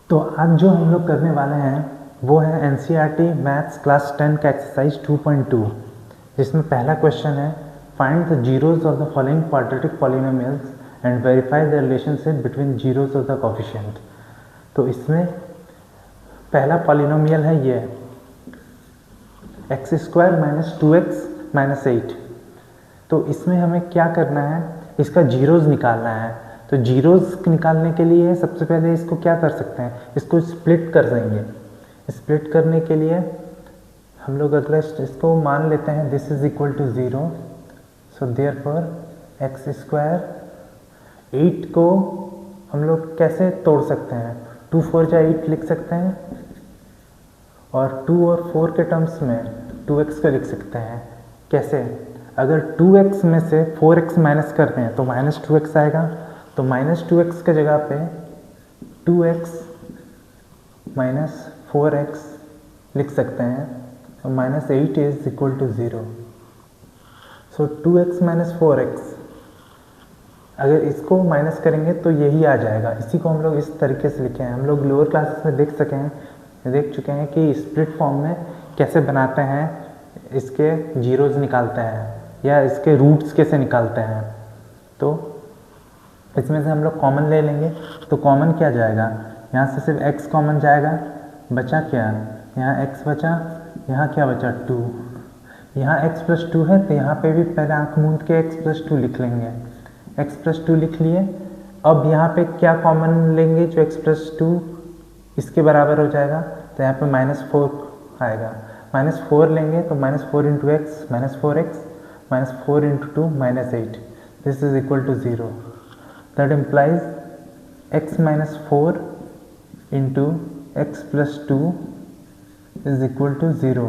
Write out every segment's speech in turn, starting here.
तो आज जो हम लोग करने वाले हैं वो है एनसीईआरटी मैथ्स क्लास 10 का एक्सरसाइज 2.2, जिसमें पहला क्वेश्चन है find the zeros of the following quadratic polynomials and verify the relationship between zeros of the coefficient. तो इसमें पहला पॉलिनोमियल है ये x square minus 2x minus 8। तो इसमें हमें क्या करना है, इसका जीरोज निकालना है। तो जीरोज निकालने के लिए सबसे पहले इसको क्या कर सकते हैं, इसको स्प्लिट कर देंगे। स्प्लिट करने के लिए हम लोग अगला इसको मान लेते हैं this is equal to 0। So therefore x square 8 को हम लोग कैसे तोड़ सकते हैं, 2 4 जा 8 लिख सकते हैं और 2 और 4 के टर्म्स में 2x का लिख सकते हैं। कैसे, अगर 2x में से 4x माइनस करते हैं तो माइनस 2x आएगा। तो माइनस 2x के जगह पे 2x माइनस 4x लिख सकते हैं। तो minus 8 is equal to 0। So 2x minus 4x, अगर इसको माइनस करेंगे तो यही आ जाएगा। इसी को हम लोग इस तरीके से लिखे हैं। हम लोग लोअर क्लासेस में देख चुके हैं कि स्प्लिट फॉर्म में कैसे बनाते हैं, इसके जीरोज निकालते हैं या इसके रूट्स कैसे निकालते हैं। तो इसमें से हम लोग कॉमन ले लेंगे। तो कॉमन क्या जाएगा, यहाँ से सिर्फ x कॉमन जाएगा, बचा क्या, यहाँ x बचा, यहाँ क्या बचा 2। यहाँ x प्लस 2 है तो यहाँ पे भी पहले आँख मूंद के x प्लस 2 लिख लेंगे। x प्लस 2 लिख लिए। अब यहाँ पे क्या कॉमन लेंगे जो x प्लस 2 इसके बराबर हो जाएगा। तो यहाँ पे माइनस 4 आएगा। माइनस 4 लेंगे तो minus 4 into x minus 4x minus 4 into 2 minus 8। This is equal to 0। That implies x minus 4 into x plus 2 is equal to 0।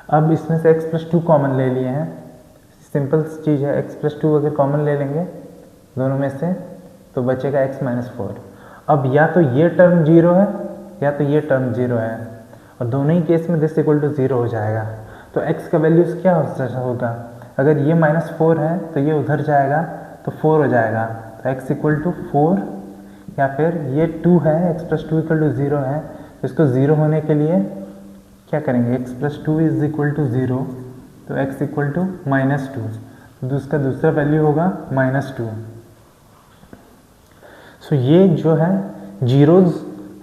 अब इसमें से x प्लस 2 कॉमन ले लिए हैं। सिंपल चीज़ है, x प्लस 2 अगर कॉमन ले लेंगे दोनों में से तो बचेगा x माइनस 4। अब या तो ये टर्म 0 है या तो ये टर्म 0 है और दोनों ही केस में दिस इक्वल टू 0 हो जाएगा। तो x का वैल्यूज क्या होगा, अगर ये माइनस 4 है तो ये उधर जाएगा तो 4 हो जाएगा। तो x इक्वल टू 4, या फिर ये 2 है, x प्लस 2 इक्वल टू 0 है। तो इसको 0 होने के लिए क्या करेंगे, x plus 2 is equal to 0। तो x इक्वल टू माइनस 2, तो उसका दूसरा वैल्यू होगा माइनस 2। सो ये जो है जीरोज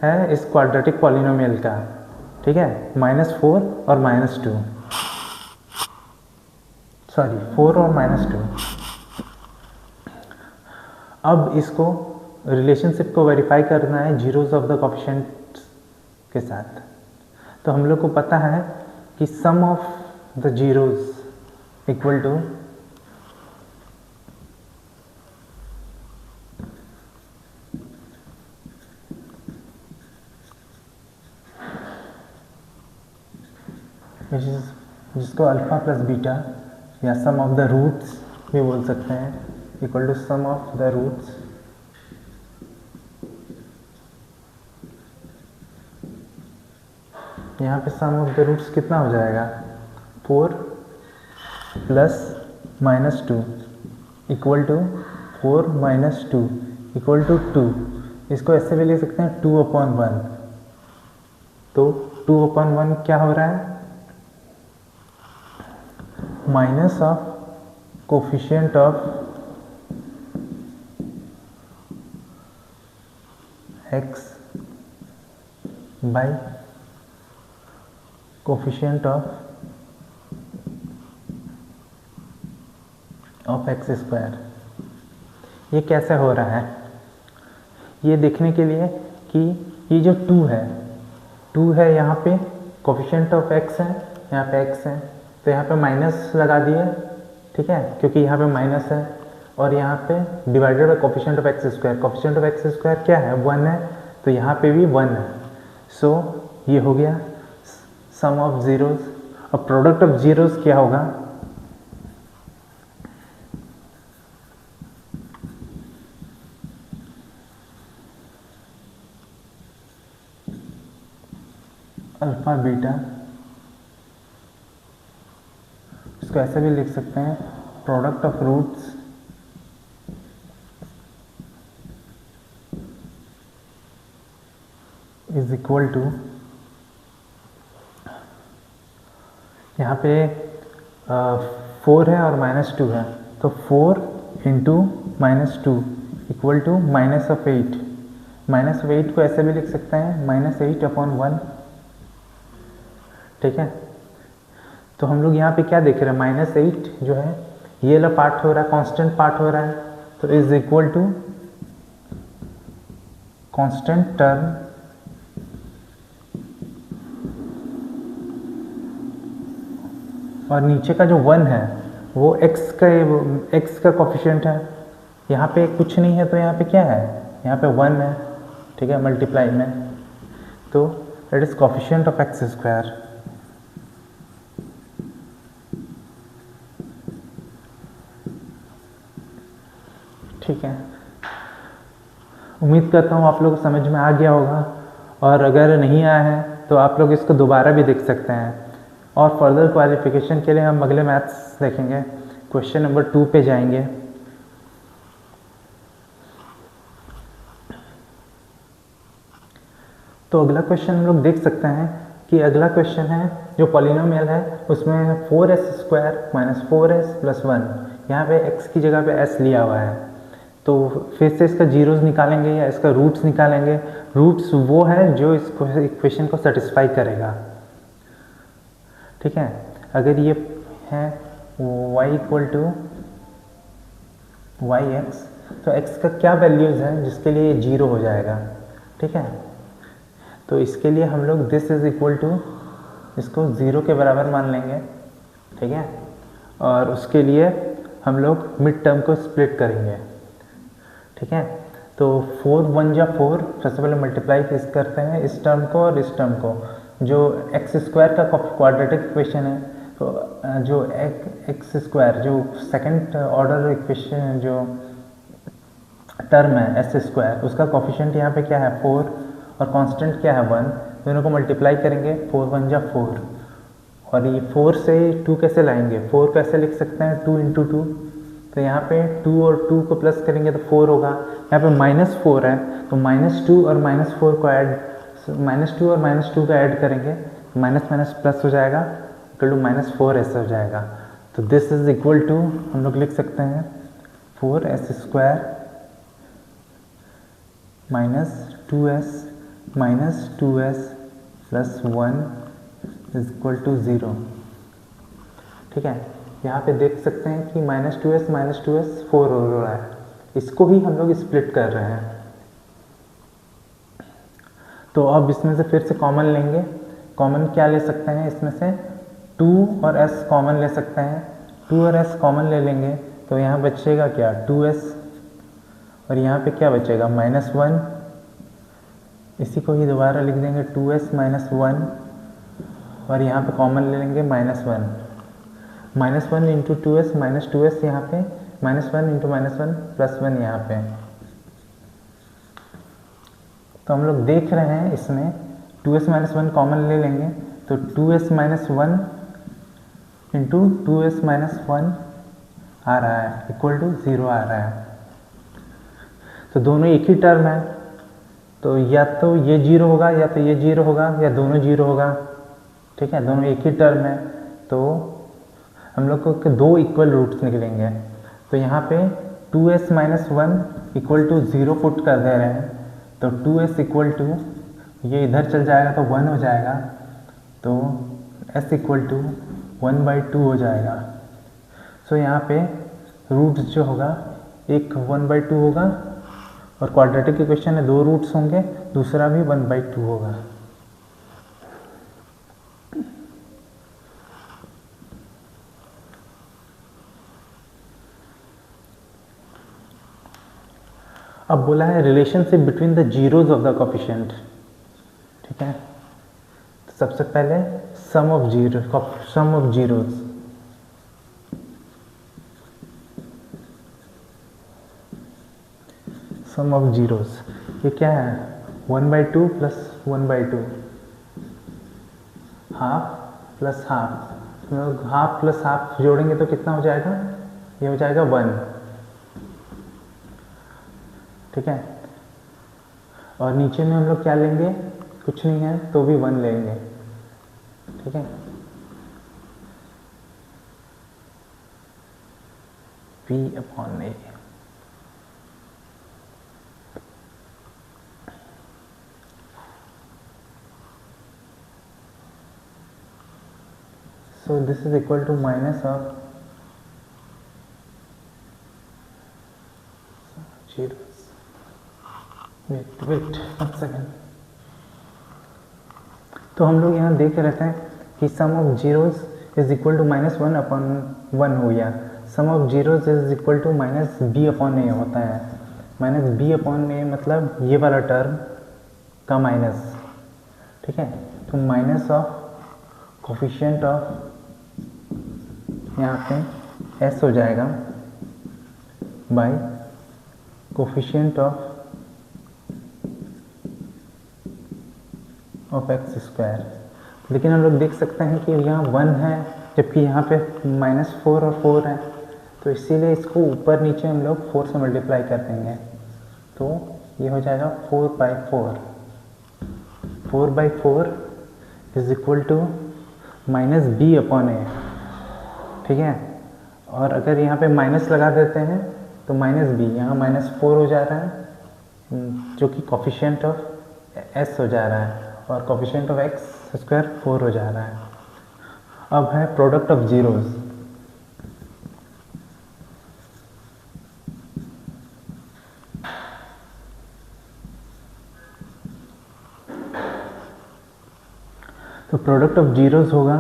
है इस क्वाड्रेटिक पॉलिनोमियल का, ठीक है, माइनस 4 और माइनस 2, सॉरी 4 और माइनस 2। अब इसको रिलेशनशिप को वेरीफाई करना है जीरोज ऑफ द कोफिशिएंट के साथ। तो हम लोग को पता है कि sum of the zeros equal to जिसको अल्फा प्लस बीटा या सम ऑफ द रूट्स भी बोल सकते हैं, equal to sum of the roots यहाँ पे सम ऑफ द रूट्स कितना हो जाएगा, 4 plus minus 2 equal to 4 minus 2 equal to 2। इसको ऐसे भी ले सकते हैं 2/1। तो 2/1 क्या हो रहा है, minus of coefficient of x by coefficient of x square. ये कैसे हो रहा है, ये देखने के लिए कि ये जो 2 है यहाँ पे कोफिशिएंट ऑफ x है, यहाँ पे x है, तो यहाँ पे माइनस लगा दिए, ठीक है, क्योंकि यहाँ पे माइनस है। और यहाँ पे divided by coefficient of x square. Coefficient of x square क्या है, 1 है, तो यहाँ पे भी 1 है। सो ये हो गया सम ऑफ जीरोज। और प्रोडक्ट ऑफ जीरोज क्या होगा, अल्फा बीटा, इसको ऐसे भी लिख सकते हैं product of roots is equal to, यहाँ पे 4 है और -2 है, तो 4 इंटू -2 इक्वल टू -8। -8 को ऐसे भी लिख सकते हैं -8/1। ठीक है, तो हम लोग यहाँ पे क्या देख रहे हैं, -8 जो है ये वाला पार्ट हो रहा है, कांस्टेंट पार्ट हो रहा है, तो is equal to constant term और नीचे का जो 1 है वो x का कोफिशिएंट है। यहाँ पे कुछ नहीं है तो यहाँ पे क्या है, यहाँ पे 1 है। ठीक है, मल्टीप्लाई में, तो it is coefficient of x²। ठीक है, उम्मीद करता हूँ आप लोग को समझ में आ गया होगा, और अगर नहीं आया है तो आप लोग इसको दोबारा भी देख सकते हैं। और फर्दर क्वालिफिकेशन के लिए हम अगले मैथ्स देखेंगे। क्वेश्चन नंबर 2 पे जाएंगे। तो अगला क्वेश्चन हम लोग देख सकते हैं कि अगला क्वेश्चन है जो पॉलिनोमियल है उसमें 4s² - 4s + 1, यहाँ पे x की जगह पे s लिया हुआ है। तो फिर से इसका जीरोस निकालेंगे या इसका रूट्स निकालेंगे। रूट्स वो है जो इस इक्वेशन को सेटिस्फाई करेगा। ठीक है, अगर ये है y = yx, तो x का क्या वैल्यूज़ है जिसके लिए ये 0 हो जाएगा। ठीक है, तो इसके लिए हम लोग दिस इज इक्वल टू इसको 0 के बराबर मान लेंगे। ठीक है, और उसके लिए हम लोग मिड टर्म को स्प्लिट करेंगे। ठीक है, तो 4 × 1 = 4, सबसे पहले मल्टीप्लाई करते हैं इस टर्म को और इस टर्म को। जो x² का क्वाड्रेटिक इक्वेशन है, तो जो x² जो सेकंड ऑर्डर इक्वेशन जो टर्म है s², उसका कोफिशिएंट यहाँ पे क्या है 4 और कांस्टेंट क्या है 1, दोनों को मल्टीप्लाई करेंगे। 4 × 1 = 4, और ये 4 से 2 कैसे लाएंगे, 4 कैसे लिख सकते हैं 2 × 2, तो यहाँ पे 2 और 2 को प्लस करेंगे तो 4 होगा। यहाँ पे -4 है तो -2 और -4 को ऐड, -2 और -2 का ऐड करेंगे, माइनस माइनस प्लस हो जाएगा, इक्वल टू -4 ऐसे हो जाएगा। तो दिस इज इक्वल टू हम लोग लिख सकते हैं 4s² - 2s + 1 = 0। ठीक है, यहाँ पे देख सकते हैं कि -2s 4 हो रहा है, इसको ही हम लोग स्प्लिट कर रहे हैं। तो अब इसमें से फिर से कॉमन लेंगे। कॉमन क्या ले सकते हैं, इसमें से 2 और s कॉमन ले सकते हैं। 2 और s कॉमन ले लेंगे तो यहाँ बचेगा क्या 2s, और यहाँ पे क्या बचेगा -1, इसी को ही दोबारा लिख देंगे 2s - 1, और यहाँ पे कॉमन ले लेंगे -1 × 2s -2s यहाँ पे, -1 × -1 + 1 यहाँ पे। तो हम लोग देख रहे हैं इसमें 2s - 1 कॉमन ले लेंगे तो 2s - 1 × 2s - 1 आ रहा है, इक्वल टू 0 आ रहा है। तो दोनों एक ही टर्म है, तो या तो ये 0 होगा या तो ये 0 होगा या दोनों 0 होगा। ठीक है, दोनों एक ही टर्म है, तो हम लोग को दो इक्वल रूट्स निकलेंगे। तो यहाँ पे 2s - 1 इक्वल टू 0 पुट कर दे रहे हैं, तो 2s इक्वल टू ये इधर चल जाएगा तो 1 हो जाएगा, तो s इक्वल टू 1/2 हो जाएगा। सो यहाँ पे रूट्स जो होगा एक 1/2 होगा, और क्वाड्रेटिक इक्वेशन में 2 रूट्स होंगे, दूसरा भी 1/2 होगा। अब बोला है relationship between the zeros of the coefficient. ठीक है, तो सबसे पहले sum of zeros, sum of zeros, ये क्या है 1/2 + 1/2, half plus half, half plus half जोड़ेंगे तो कितना हो जाएगा, ये हो जाएगा 1। ठीक है, और नीचे में हम लोग क्या लेंगे कुछ नहीं है तो भी 1 लेंगे, ठीक है। P/A, so this is equal to minus of zeros. Wait 1 second. तो हम लोग यहाँ देख रहते हैं कि sum of zeros is equal to -1/1 हो गया। Sum of zeros is equal to -b/a होता है। -b/a मतलब ये वाला टर्म का माइनस, ठीक है। तो माइनस ऑफ कोफिशिएंट ऑफ यहाँ पे s हो जाएगा bye coefficient of x square. लेकिन हम लोग देख सकते हैं कि यहाँ 1 है जबकि यहाँ पे -4 और 4 है, तो इसीलिए इसको ऊपर नीचे हम लोग 4 से मल्टीप्लाई कर देंगे। तो ये हो जाएगा 4/4। 4/4 इज इक्वल टू -b/a, ठीक है। और अगर यहाँ पे माइनस लगा देते हैं तो -b, यहाँ -4 हो जा रहा है जो कि कोफिशिएंट ऑफ s हो जा रहा है, और कोफिशिएंट ऑफ एक्स स्क्वायर 4 हो जा रहा है। अब है प्रोडक्ट ऑफ जीरोस। तो प्रोडक्ट ऑफ जीरोस होगा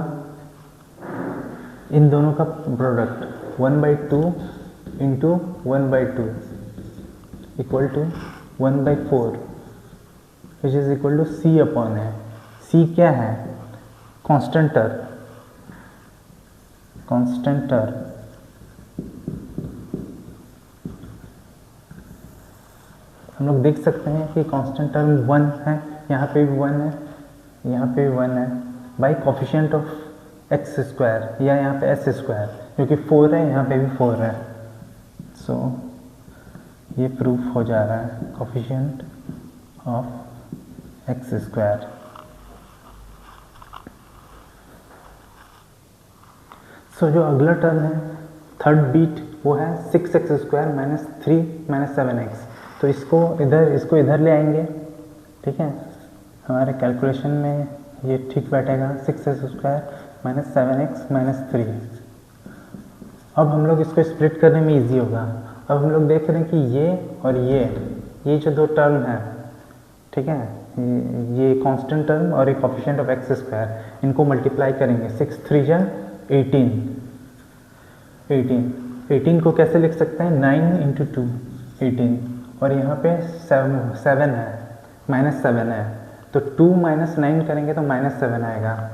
इन दोनों का product 1/2 into 1/2 equal to 1/4 which is equal to c/a। c क्या है? Constant term. हम लोग देख सकते हैं कि कांस्टेंट टर्म 1 है, यहाँ पे भी 1 है, यहाँ पे भी 1 है, by coefficient of x square या यहाँ पे एस स्क्वायर, जो कि 4 है, यहाँ पे भी 4 है। सो ये प्रूफ हो जा रहा है कोफिशिएंट ऑफ एक्स स्क्वायर। सो जो अगला टर्म है थर्ड बीट वो है 6x square minus 3 minus 7x। तो इसको इधर ले आएंगे, ठीक है। हमारे कैलकुलेशन में ये ठीक बैठेगा 6x square minus 7x minus 3। अब हम लोग इसको स्प्लिट करने में इजी होगा। अब हम लोग देख रहे हैं कि ये और ये जो दो टर्म है, ठीक है, ये कांस्टेंट टर्म और एक कोफिशिएंट ऑफ एक्स स्क्वायर, इनको मल्टीप्लाई करेंगे। 6 3 जा 18 को कैसे लिख सकते हैं? 9 इंटू 2 18, और यहाँ पे 7 है, माइनस 7 है, तो 2 माइनस 9 करेंगे तो माइनस 7 आएगा।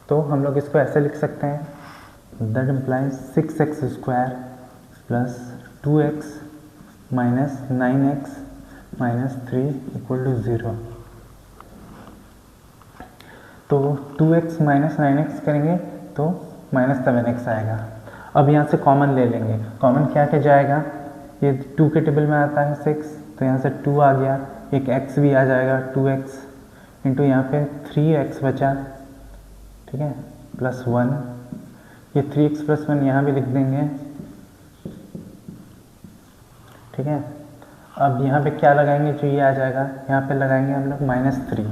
तो हम लोग इसको ऐसे लिख सकते हैं, that implies 6x square plus 2x minus 9x minus 3 equal to 0। तो 2x माइनस 9x करेंगे तो माइनस 7x आएगा। अब यहाँ से कॉमन ले लेंगे। कॉमन क्या क्या जाएगा? ये 2 के टेबल में आता है 6, तो यहाँ से 2 आ गया, एक x भी आ जाएगा 2x इंटू यहाँ पे 3x बचा, ठीक है, प्लस 1। ये 3x प्लस 1 यहाँ भी लिख देंगे, ठीक है। अब यहाँ पे क्या लगाएंगे? जो ये आ जाएगा यहाँ पे लगाएंगे हम लोग -3,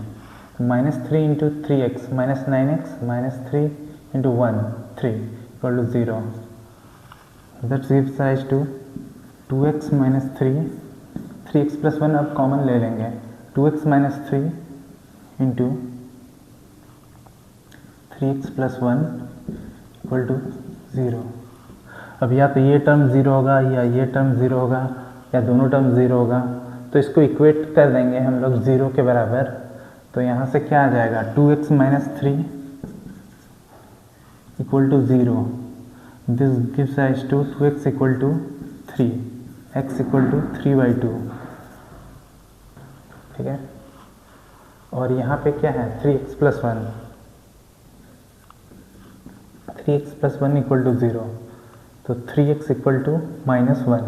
minus 3 into 3x minus 9x minus 3 into 1 3 equal to 0। That gives rise to 2x minus 3x plus 1 अब कॉमन ले लेंगे, 2x minus 3 into 3x plus 1 equal to 0। अब या तो ये टर्म 0 होगा या ये टर्म 0 होगा या दोनों टर्म 0 होगा, तो इसको इक्वेट कर देंगे हम लोग 0 के बराबर। तो यहाँ से क्या आ जाएगा? 2x minus 3 equal to 0। This gives rise to 2x equal to 3, x equal to 3/2, ठीक है। और यहाँ पे क्या है? 3x plus 1, 3x plus 1 equal to 0, तो 3x इक्वल टू -1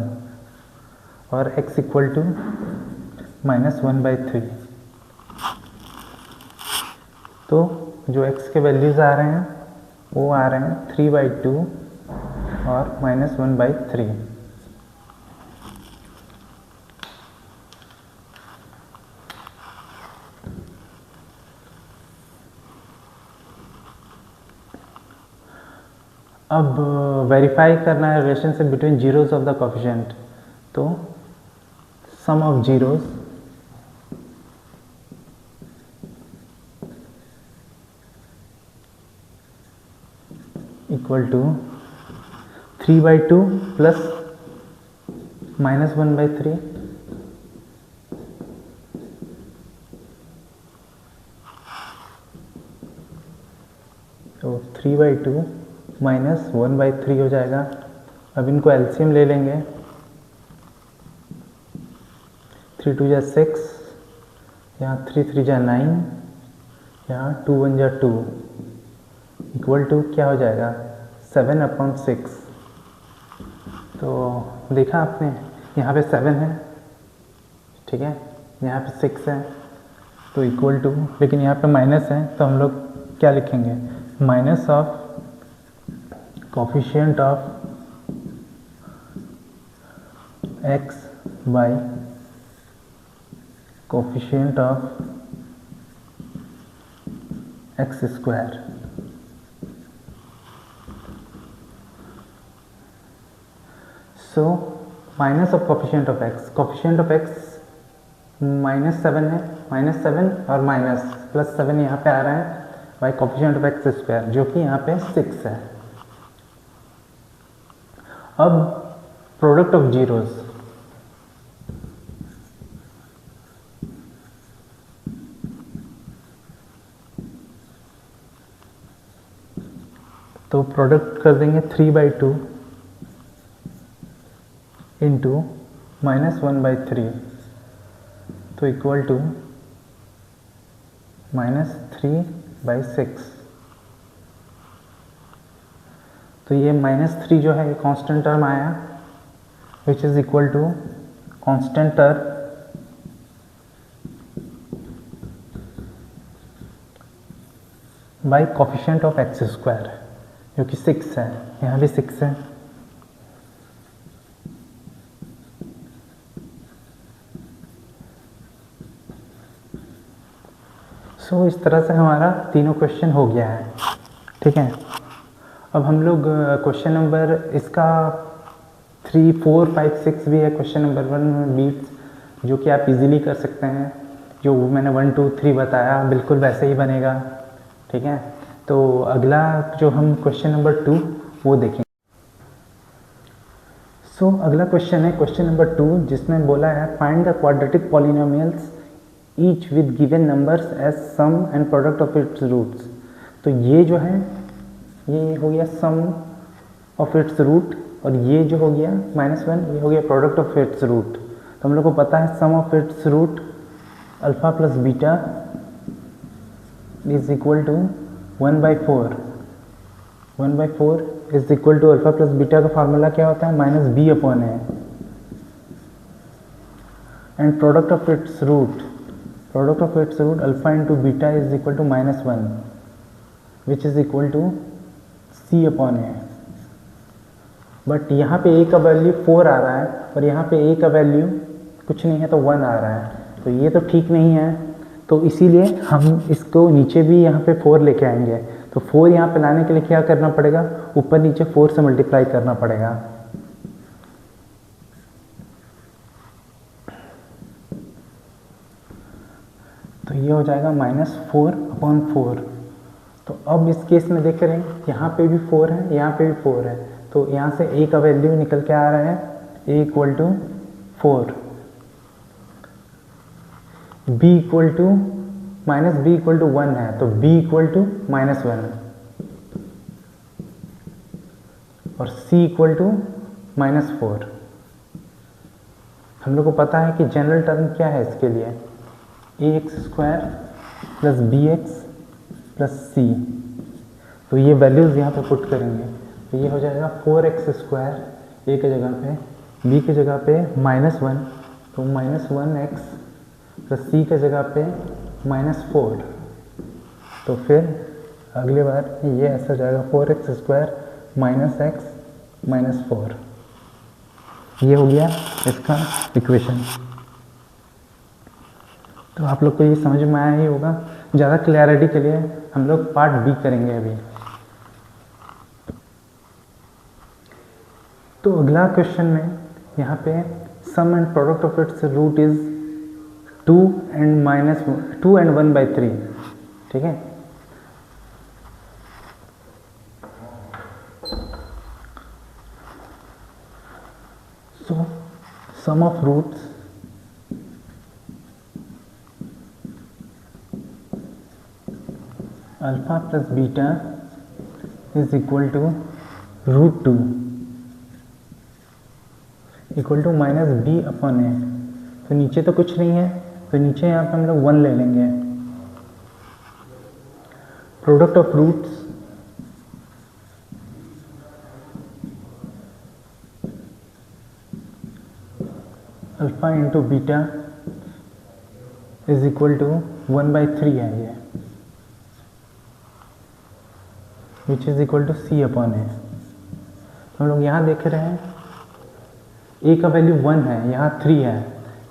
और x इक्वल टू -1/3। तो जो x के वैल्यूज़ आ रहे हैं वो आ रहे हैं 3/2 और -1/3। अब वेरीफाई करना है relationship between zeros of the coefficient. तो sum of zeros equal to 3/2 plus -1/3। तो 3/2 -1/3 हो जाएगा। अब इनको एलसीएम ले लेंगे। 3 2 जा 6, यहाँ 3 3 जा 9, यहाँ 2 1 जा 2 इक्वल टू क्या हो जाएगा 7/6। तो देखा आपने यहाँ पे 7 है, ठीक है, यहाँ पे 6 है, तो इक्वल टू, लेकिन यहाँ पे माइनस है तो हम लोग क्या लिखेंगे, minus of coefficient of x by coefficient of x square. So minus of coefficient of x, coefficient of x -7 है, -7 और माइनस +7 यहाँ पे आ रहा है by coefficient of x square जो कि यहाँ पे 6 है। अब प्रोडक्ट ऑफ जीरोज, तो प्रोडक्ट कर देंगे 3/2 इंटू -1/3 तो इक्वल टू -3/6। तो ये -3 जो है कांस्टेंट टर्म आया which is equal to constant term by coefficient of x square जो कि 6 है, यहाँ भी 6 है। सो इस तरह से हमारा तीनों क्वेश्चन हो गया है, ठीक है। अब हम लोग क्वेश्चन नंबर इसका 3 4 5 6 भी है, क्वेश्चन नंबर 1 में बीट्स जो कि आप इजीली कर सकते हैं, जो मैंने 1 2 3 बताया बिल्कुल वैसे ही बनेगा, ठीक है। तो अगला जो हम क्वेश्चन नंबर 2 वो देखेंगे। सो अगला क्वेश्चन है क्वेश्चन नंबर 2 जिसमें बोला है find the quadratic polynomials each with given numbers as sum and product of its roots. तो ये जो है ये हो गया सम ऑफ इट्स रूट और ये जो हो गया -1 ये हो गया प्रोडक्ट ऑफ इट्स रूट। तो हम लोग को पता है sum of its root alpha plus beta is equal to 1/4। 1/4 is equal to alpha plus beta का फार्मूला क्या होता है -b/a and product of its root alpha into beta is equal to -1 which is equal to c/a। But यहाँ पे a का value 4 आ रहा है और यहाँ पे a का वैल्यू कुछ नहीं है तो 1 आ रहा है, तो ये तो ठीक नहीं है। तो इसीलिए हम इसको नीचे भी यहाँ पे 4 लेके आएंगे। तो 4 यहाँ पे लाने के लिए क्या करना पड़ेगा, ऊपर नीचे 4 से मल्टीप्लाई करना पड़ेगा। तो ये हो जाएगा -4/4। तो अब इस केस में देख रहे हैं यहाँ पे भी 4 है, यहाँ पे भी 4 है, तो यहाँ से a का वैल्यू निकल के आ रहा है a equal to 4, b equal to -b equal to 1 है तो b इक्वल टू -1 और c इक्वल टू -4। हम लोग को पता है कि जनरल टर्म क्या है इसके लिए, ax² plus bx plus c। तो ये वैल्यूज़ यहाँ पे पुट करेंगे तो ये हो जाएगा 4x² a के जगह पे, b के जगह पे -1 तो -1x प्लस c के जगह पे -4 तो फिर अगली बार ये ऐसा जाएगा 4x² माइनस एक्स माइनस 4। ये हो गया इसका इक्वेशन। तो आप लोग को ये समझ में आया ही होगा। ज़्यादा क्लैरिटी के लिए हम लोग पार्ट बी करेंगे अभी। तो अगला क्वेश्चन में यहाँ पे sum and product of its root is 2 and 1/3, ठीक है। So sum of roots alpha plus beta is equal to √2 equal to minus B upon A. तो नीचे तो कुछ नहीं है, तो नीचे यहाँ पे हम लोग 1 ले लेंगे। Product of roots alpha into beta is equal to 1/3 है ये, which is equal to C upon A. तो हम लोग यहाँ देख रहे हैं ए का वैल्यू 1 है, यहाँ 3 है,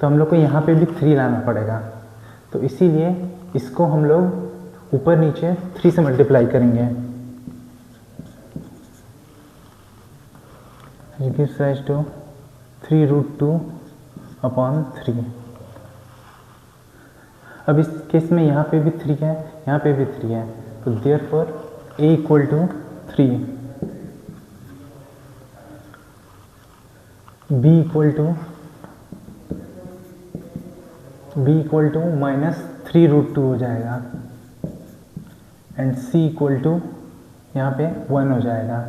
तो हम लोग को यहाँ पे भी 3 लाना पड़ेगा। तो इसीलिए इसको हम लोग ऊपर नीचे 3 से मल्टीप्लाई करेंगे। Gives rise to 3√2 upon 3। अब इस केस में यहाँ पे भी 3 है, यहाँ पे भी 3 है, तो therefore a equal to 3, b equal to minus 3√2 हो जाएगा, एंड c इक्वल टू यहाँ पे 1 हो जाएगा।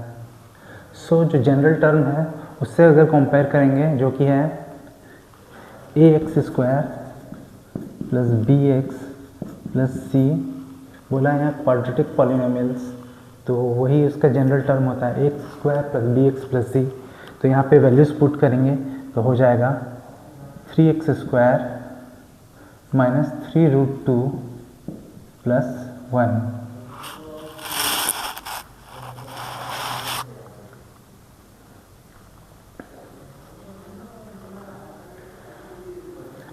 सो जो जनरल टर्म है उससे अगर कंपेयर करेंगे, जो कि है ax² plus bx plus c, बोला है यहाँ क्वाड्रेटिक पॉलिनोमियल्स, तो वही उसका जनरल टर्म होता है ax² plus bx plus c। तो यहाँ पे वैल्यूज पुट करेंगे तो हो जाएगा 3x² माइनस 3√2 प्लस 1।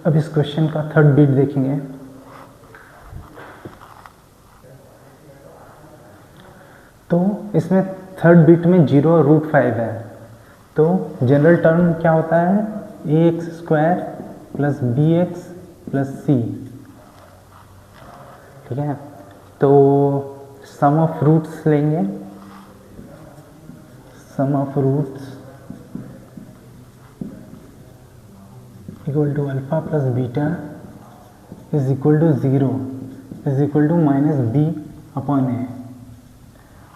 अब इस क्वेश्चन का थर्ड बिट देखेंगे। तो इसमें थर्ड बिट में 0 और √5 है, तो जनरल टर्म क्या होता है ax² plus bx plus c, ठीक है। तो सम ऑफ रूट्स लेंगे, sum of roots equal to alpha plus beta is equal to 0 is equal to minus B upon A.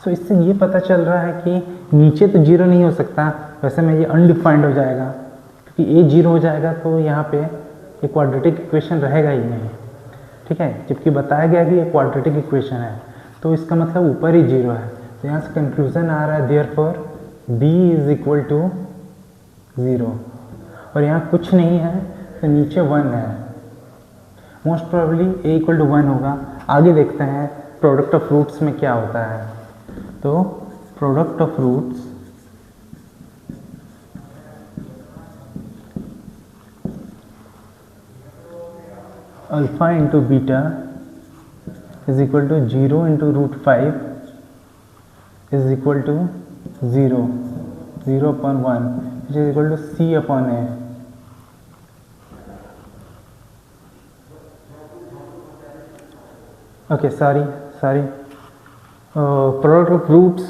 So इससे ये पता चल रहा है कि नीचे तो 0 नहीं हो सकता, वैसे में ये अनडिफाइंड हो जाएगा, क्योंकि a 0 हो जाएगा तो यहाँ पे ये क्वाड्रेटिक इक्वेशन रहेगा ही नहीं, ठीक है। जबकि बताया गया कि ये क्वाड्रेटिक इक्वेशन है, तो इसका मतलब ऊपर ही 0 है। तो यहाँ से कंक्लूजन आ रहा है therefore b is equal to 0, और यहाँ कुछ नहीं है तो नीचे 1 है। Most probably a equal to 1 होगा। आगे देखते हैं प्रोडक्ट ऑफ रूट्स में क्या होता है। तो product of roots alpha into beta is equal to 0 into √5 is equal to 0 upon 1 which is equal to c upon a। Okay sorry product of roots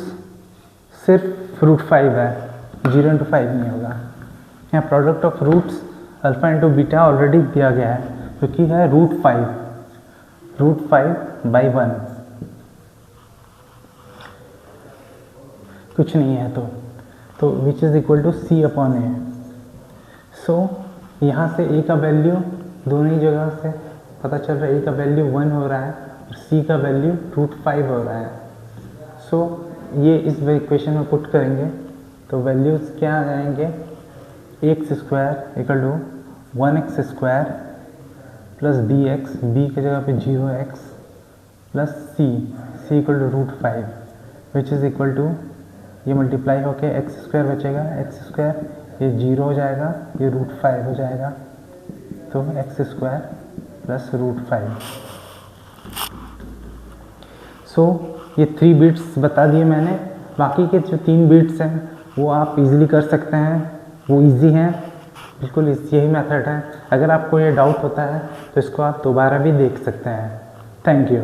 सिर्फ √5 है, 0 इंटू 5 नहीं होगा। यहाँ product of roots alpha into beta already दिया गया है, क्योंकि है √5/1, कुछ नहीं है तो which is equal to c upon a। So यहाँ से a का वैल्यू दोनों ही जगह से पता चल रहा है, a का वैल्यू 1 हो रहा है और c का वैल्यू √5 हो रहा है। सो ये इस इक्वेशन में पुट करेंगे तो वैल्यूज़ क्या आ जाएंगे, x² equal to 1x² plus bx, b की जगह पे 0x plus c equal to root 5 which is equal to, ये मल्टीप्लाई होके एक्स स्क्वायर बचेगा, एक्स स्क्वायर ये 0 हो जाएगा, ये रूट 5 हो जाएगा, तो एक्स स्क्वायर प्लस रूट 5। सो ये 3 बिट्स बता दिए मैंने। बाकी के जो 3 बिट्स हैं वो आप इजीली कर सकते हैं, वो इजी हैं बिल्कुल, यही मेथड है। अगर आपको ये डाउट होता है तो इसको आप दोबारा भी देख सकते हैं। Thank you.